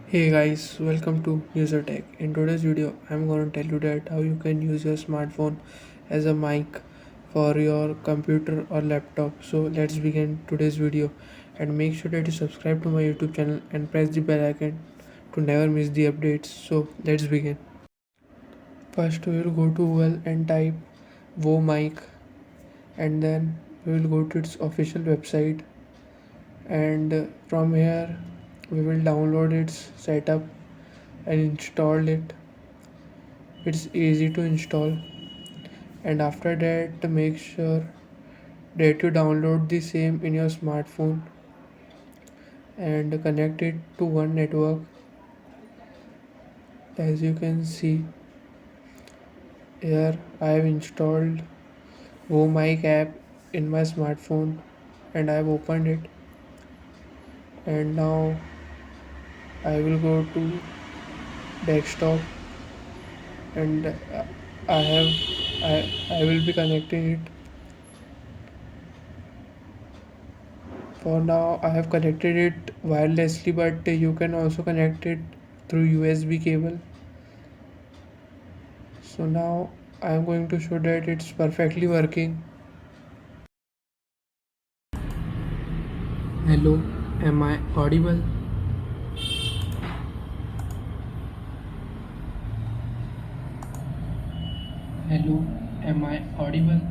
Hey guys, welcome to NewzoTech. In today's video, I'm going to tell you that how you can use your smartphone as a mic for your computer or laptop. So let's begin today's video and make sure that you subscribe to my YouTube channel and press the bell icon to never miss the updates. So let's begin. First, we will go to Google and type Wo mic, and then we will go to its official website, and from here we will download its setup and install it. It's easy to install, and after that make sure that you download the same in your smartphone and connect it to one network. As you can see here, I have installed mic app in my smartphone and I have opened it, and now I will go to desktop, and I have I will be connecting it. For now I have connected it wirelessly, but you can also connect it through USB cable. So now I am going to show that it's perfectly working. Hello, am I audible? Hello, am I audible?